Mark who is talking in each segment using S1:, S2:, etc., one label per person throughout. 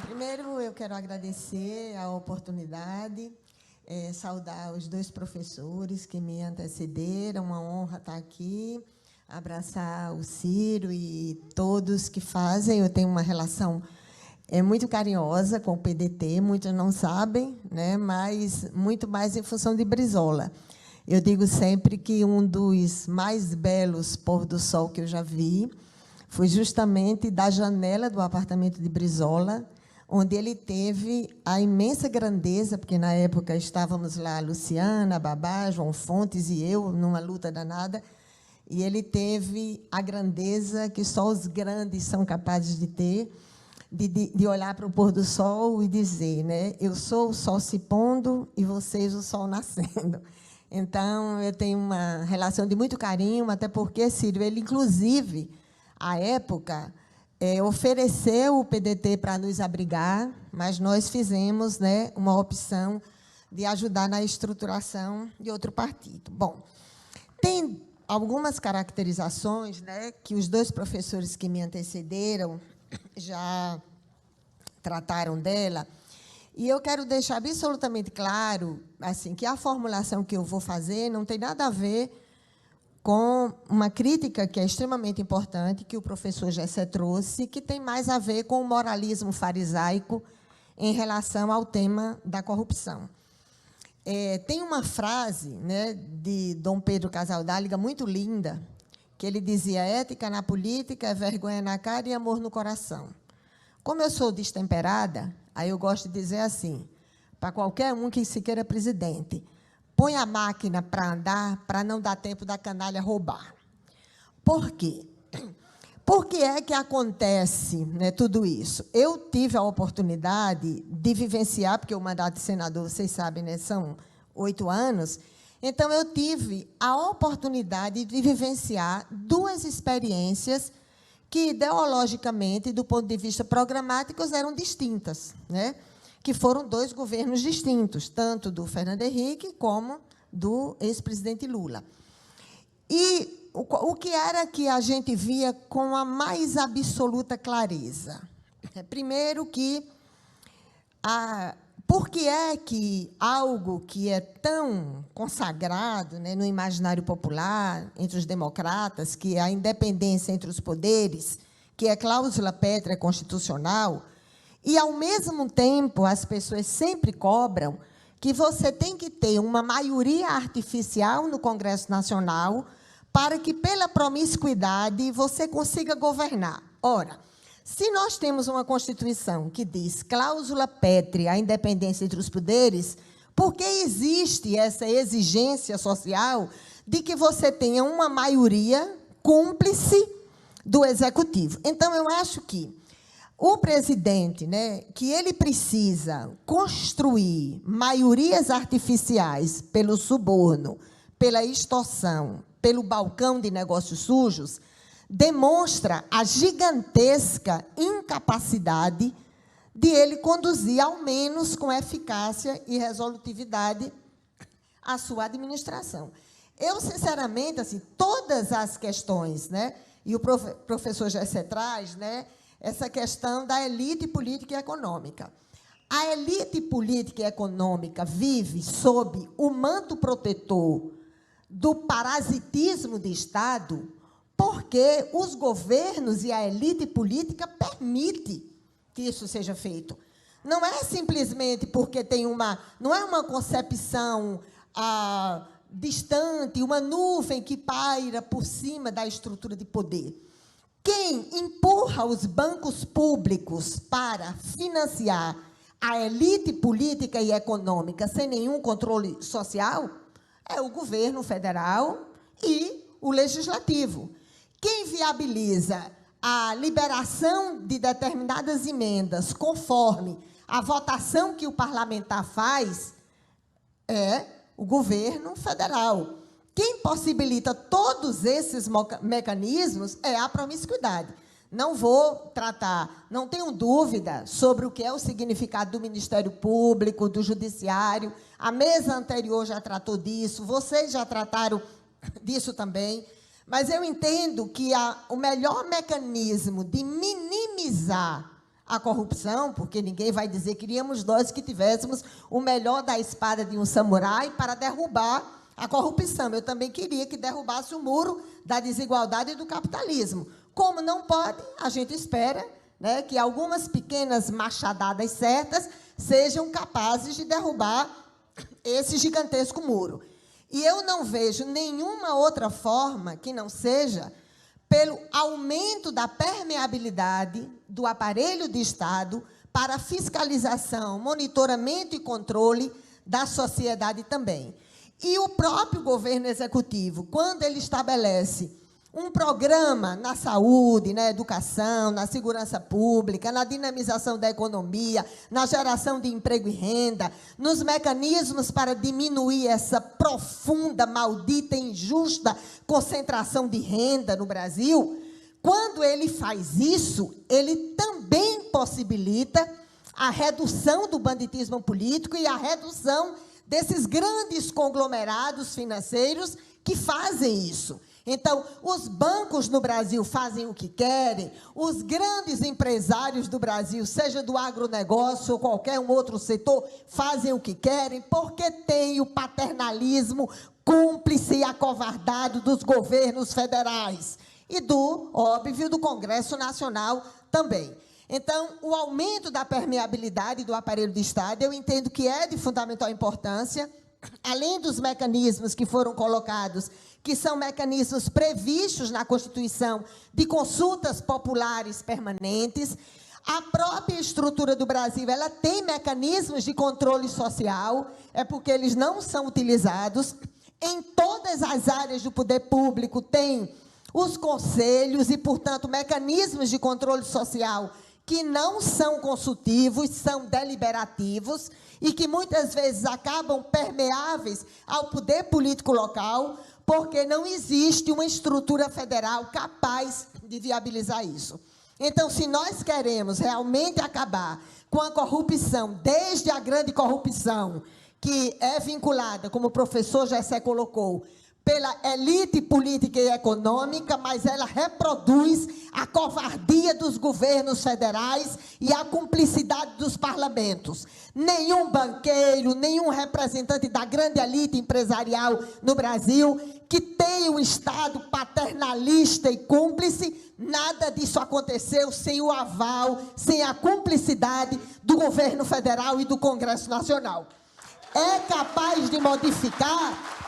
S1: Primeiro, eu quero agradecer a oportunidade, saudar os dois professores que me antecederam, uma honra estar aqui, abraçar o Ciro e todos que fazem. Eu tenho uma relação muito carinhosa com o PDT, muitos não sabem, né, mas muito mais em função de Brizola. Eu digo sempre que um dos mais belos pôr do sol que eu já vi foi justamente da janela do apartamento de Brizola, onde ele teve a imensa grandeza, porque, na época, estávamos lá, Luciana, Babá, João Fontes e eu, numa luta danada, e ele teve a grandeza que só os grandes são capazes de ter, de olhar para o pôr do sol e dizer, né, eu sou o sol se pondo e vocês o sol nascendo. Então, eu tenho uma relação de muito carinho, até porque, Ciro, ele, inclusive, à época, ofereceu o PDT para nos abrigar, mas nós fizemos, né, uma opção de ajudar na estruturação de outro partido. Bom, tem algumas caracterizações, né, que os dois professores que me antecederam já trataram dela, e eu quero deixar absolutamente claro assim, que a formulação que eu vou fazer não tem nada a ver com uma crítica que é extremamente importante, que o professor Gessé trouxe, que tem mais a ver com o moralismo farisaico em relação ao tema da corrupção. Tem uma frase, né, de Dom Pedro Casaldáliga muito linda, que ele dizia: ética na política é vergonha na cara e amor no coração. Como eu sou destemperada, aí eu gosto de dizer assim, para qualquer um que se queira presidente: põe a máquina para andar, para não dar tempo da canalha roubar. Por quê? Por que é que acontece, né, tudo isso? Eu tive a oportunidade de vivenciar, porque o mandato de senador, vocês sabem, né, são 8 anos, então eu tive a oportunidade de vivenciar 2 experiências que, ideologicamente, do ponto de vista programático, eram distintas, né? Que foram 2 governos distintos, tanto do Fernando Henrique como do ex-presidente Lula. E o que era que a gente via com a mais absoluta clareza? Primeiro, que por que é que algo que é tão consagrado, né, no imaginário popular, entre os democratas, que é a independência entre os poderes, que é cláusula pétrea constitucional, e, ao mesmo tempo, as pessoas sempre cobram que você tem que ter uma maioria artificial no Congresso Nacional para que, pela promiscuidade, você consiga governar. Ora, se nós temos uma Constituição que diz cláusula pétrea, a independência entre os poderes, por que existe essa exigência social de que você tenha uma maioria cúmplice do Executivo? Então, eu acho que o presidente, né, que ele precisa construir maiorias artificiais pelo suborno, pela extorsão, pelo balcão de negócios sujos, demonstra a gigantesca incapacidade de ele conduzir, ao menos com eficácia e resolutividade, a sua administração. Eu, sinceramente, assim, todas as questões, né, e o professor Gessé traz, né, essa questão da elite política e econômica. A elite política e econômica vive sob o manto protetor do parasitismo de Estado, porque os governos e a elite política permitem que isso seja feito. Não é simplesmente porque tem não é uma concepção distante, uma nuvem que paira por cima da estrutura de poder. Quem empurra os bancos públicos para financiar a elite política e econômica sem nenhum controle social é o governo federal e o legislativo. Quem viabiliza a liberação de determinadas emendas conforme a votação que o parlamentar faz é o governo federal. Quem possibilita todos esses mecanismos é a promiscuidade. Não vou tratar, não tenho dúvida sobre o que é o significado do Ministério Público, do Judiciário. A mesa anterior já tratou disso, vocês já trataram disso também. Mas eu entendo que o melhor mecanismo de minimizar a corrupção, porque ninguém vai dizer que queríamos nós que tivéssemos o melhor da espada de um samurai para derrubar a corrupção. Eu também queria que derrubasse o muro da desigualdade e do capitalismo. Como não pode, a gente espera, né, que algumas pequenas machadadas certas sejam capazes de derrubar esse gigantesco muro. E eu não vejo nenhuma outra forma que não seja pelo aumento da permeabilidade do aparelho de Estado para fiscalização, monitoramento e controle da sociedade também. E o próprio governo executivo, quando ele estabelece um programa na saúde, na educação, na segurança pública, na dinamização da economia, na geração de emprego e renda, nos mecanismos para diminuir essa profunda, maldita e injusta concentração de renda no Brasil, quando ele faz isso, ele também possibilita a redução do banditismo político e a redução desses grandes conglomerados financeiros que fazem isso. Então, os bancos no Brasil fazem o que querem, os grandes empresários do Brasil, seja do agronegócio ou qualquer um outro setor, fazem o que querem, porque tem o paternalismo cúmplice e acovardado dos governos federais e óbvio, do Congresso Nacional também. Então, o aumento da permeabilidade do aparelho de Estado, eu entendo que é de fundamental importância, além dos mecanismos que foram colocados, que são mecanismos previstos na Constituição de consultas populares permanentes. A própria estrutura do Brasil, ela tem mecanismos de controle social, é porque eles não são utilizados. Em todas as áreas do poder público tem os conselhos e, portanto, mecanismos de controle social que não são consultivos, são deliberativos e que muitas vezes acabam permeáveis ao poder político local, porque não existe uma estrutura federal capaz de viabilizar isso. Então, se nós queremos realmente acabar com a corrupção, desde a grande corrupção, que é vinculada, como o professor Gessé colocou, pela elite política e econômica, mas ela reproduz a covardia dos governos federais e a cumplicidade dos parlamentos. Nenhum banqueiro, nenhum representante da grande elite empresarial no Brasil que tenha um Estado paternalista e cúmplice, nada disso aconteceu sem o aval, sem a cumplicidade do governo federal e do Congresso Nacional. É capaz de modificar.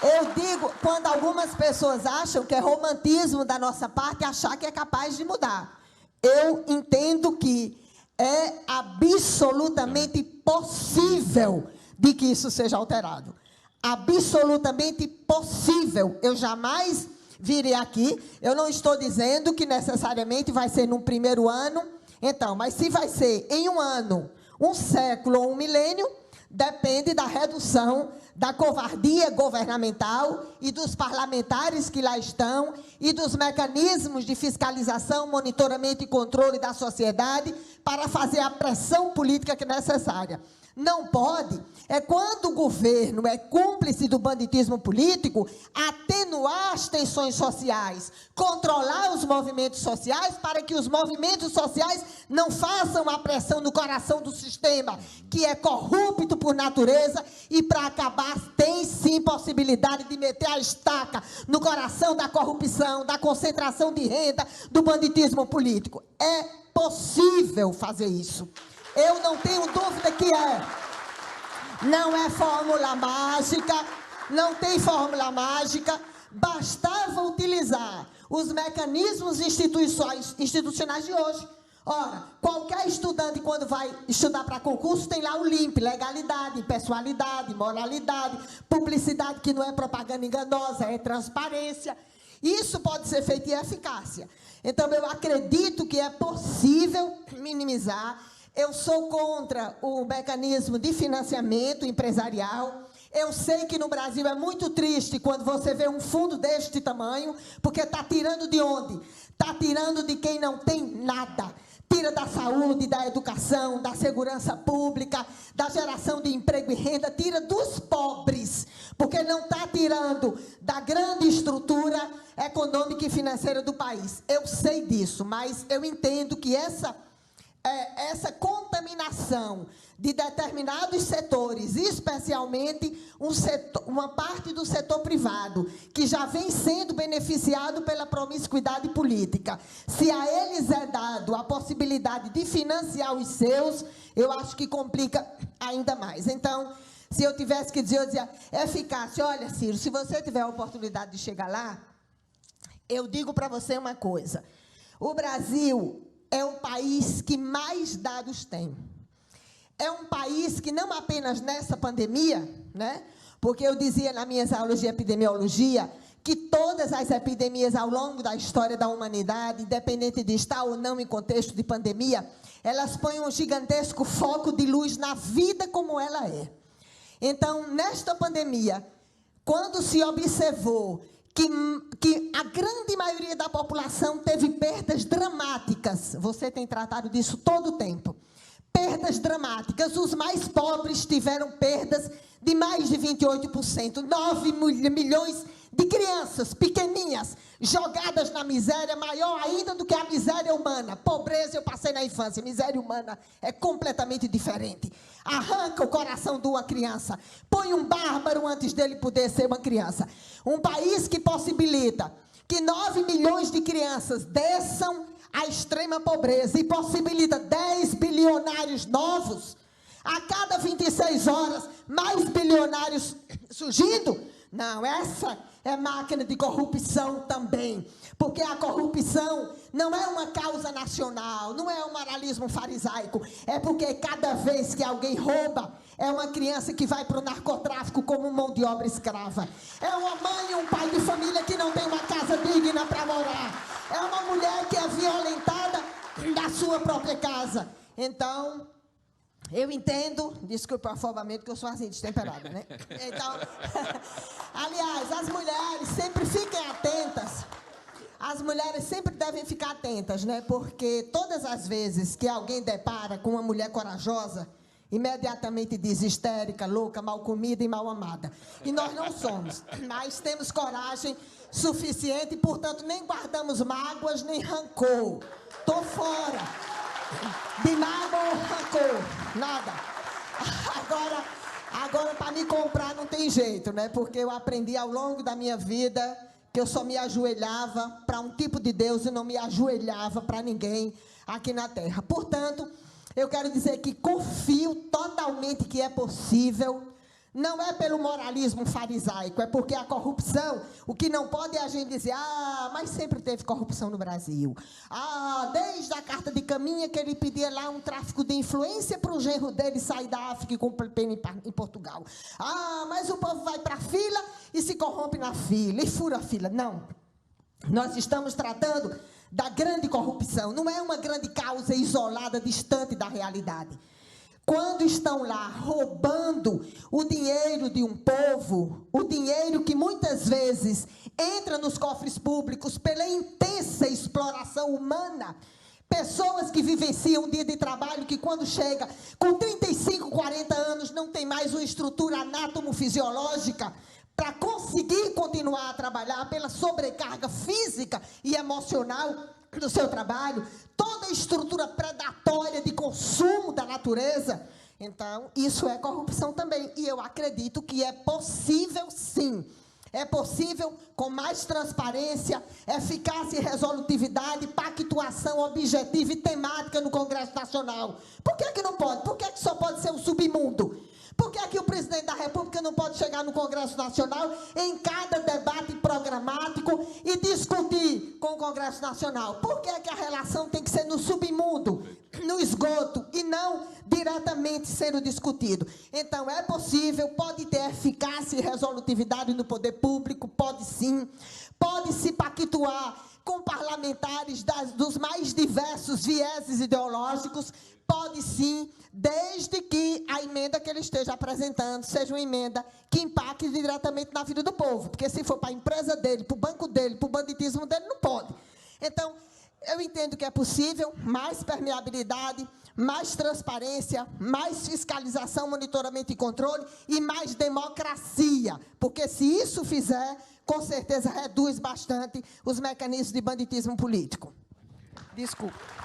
S1: Eu digo, quando algumas pessoas acham que é romantismo da nossa parte achar que é capaz de mudar. Eu entendo que é absolutamente possível de que isso seja alterado. Absolutamente possível. Eu jamais virei aqui, eu não estou dizendo que necessariamente vai ser no primeiro ano, então, mas se vai ser em um ano, um século ou um milênio, depende da redução da covardia governamental e dos parlamentares que lá estão e dos mecanismos de fiscalização, monitoramento e controle da sociedade para fazer a pressão política que é necessária. Não pode, é quando o governo é cúmplice do banditismo político, atenuar as tensões sociais, controlar os movimentos sociais para que os movimentos sociais não façam a pressão no coração do sistema, que é corrupto por natureza, e para acabar tem sim possibilidade de meter a estaca no coração da corrupção, da concentração de renda, do banditismo político. É possível fazer isso. Eu não tenho dúvida que é. Não é fórmula mágica, não tem fórmula mágica. Bastava utilizar os mecanismos institucionais de hoje. Ora, qualquer estudante, quando vai estudar para concurso, tem lá o LIMP, legalidade, pessoalidade, moralidade, publicidade, que não é propaganda enganosa, é transparência. Isso pode ser feito em eficácia. Então, eu acredito que é possível minimizar. Eu sou contra o mecanismo de financiamento empresarial. Eu sei que no Brasil é muito triste quando você vê um fundo deste tamanho, porque está tirando de onde? Está tirando de quem não tem nada. Tira da saúde, da educação, da segurança pública, da geração de emprego e renda, tira dos pobres, porque não está tirando da grande estrutura econômica e financeira do país. Eu sei disso, mas eu entendo que essa contaminação de determinados setores, especialmente uma parte do setor privado, que já vem sendo beneficiado pela promiscuidade política, se a eles é dado a possibilidade de financiar os seus, eu acho que complica ainda mais. Então, se eu tivesse que dizer, eu dizia, eficácia. Olha, Ciro, se você tiver a oportunidade de chegar lá, eu digo para você uma coisa. O Brasil é o país que mais dados tem. É um país que não apenas nessa pandemia, né? Porque eu dizia nas minhas aulas de epidemiologia que todas as epidemias ao longo da história da humanidade, independente de estar ou não em contexto de pandemia, elas põem um gigantesco foco de luz na vida como ela é. Então, nesta pandemia, quando se observou que a grande maioria da população teve perdas dramáticas, você tem tratado disso todo o tempo, perdas dramáticas, os mais pobres tiveram perdas de mais de 28%, 9 milhões de crianças pequeninhas, jogadas na miséria, maior ainda do que a miséria humana. Pobreza eu passei na infância, miséria humana é completamente diferente. Arranca o coração de uma criança, põe um bárbaro antes dele poder ser uma criança. Um país que possibilita que 9 milhões de crianças desçam à extrema pobreza e possibilita 10 bilionários novos, a cada 26 horas, mais bilionários surgindo. Não, essa é máquina de corrupção também, porque a corrupção não é uma causa nacional, não é um moralismo farisaico, é porque cada vez que alguém rouba, é uma criança que vai para o narcotráfico como mão de obra escrava, é uma mãe e um pai de família que não tem uma casa digna para morar, é uma mulher que é violentada na sua própria casa. Então, eu entendo, desculpa o afobamento, que eu sou assim, destemperada, né? Então, aliás, as mulheres sempre fiquem atentas. As mulheres sempre devem ficar atentas, né? Porque todas as vezes que alguém depara com uma mulher corajosa, imediatamente diz histérica, louca, mal comida e mal amada. E nós não somos, mas temos coragem suficiente e, portanto, nem guardamos mágoas nem rancor. Tô fora de mágoa ou rancor, nada. Agora para me comprar não tem jeito, né? Porque eu aprendi ao longo da minha vida que eu só me ajoelhava para um tipo de Deus e não me ajoelhava para ninguém aqui na terra. Portanto, eu quero dizer que confio totalmente que é possível. Não é pelo moralismo farisaico, é porque a corrupção, o que não pode é a gente dizer, mas sempre teve corrupção no Brasil. Desde a carta de Caminha, que ele pedia lá um tráfico de influência para o genro dele sair da África e comprar pena em Portugal. Mas o povo vai para a fila e se corrompe na fila, e fura a fila. Não, nós estamos tratando da grande corrupção, não é uma grande causa isolada, distante da realidade. Quando estão lá roubando o dinheiro de um povo, o dinheiro que muitas vezes entra nos cofres públicos pela intensa exploração humana, pessoas que vivenciam um dia de trabalho que quando chega com 35, 40 anos não tem mais uma estrutura anátomo-fisiológica para conseguir continuar a trabalhar pela sobrecarga física e emocional do seu trabalho, toda a estrutura predatória de consumo da natureza. Então, isso é corrupção também. E eu acredito que é possível, sim. É possível com mais transparência, eficácia e resolutividade, pactuação objetiva e temática no Congresso Nacional. Por que não pode? Por que só pode ser um submundo? Por que o presidente da República não pode chegar no Congresso Nacional em cada debate programático e discutir com o Congresso Nacional? Por que a relação tem que ser no submundo, no esgoto, e não diretamente sendo discutido? Então, é possível, pode ter eficácia e resolutividade no poder público, pode sim, pode se pactuar com parlamentares dos mais diversos vieses ideológicos, pode sim, desde que a emenda que ele esteja apresentando seja uma emenda que impacte diretamente na vida do povo. Porque se for para a empresa dele, para o banco dele, para o banditismo dele, não pode. Então, eu entendo que é possível mais permeabilidade, mais transparência, mais fiscalização, monitoramento e controle e mais democracia. Porque se isso fizer com certeza reduz bastante os mecanismos de banditismo político. Desculpa.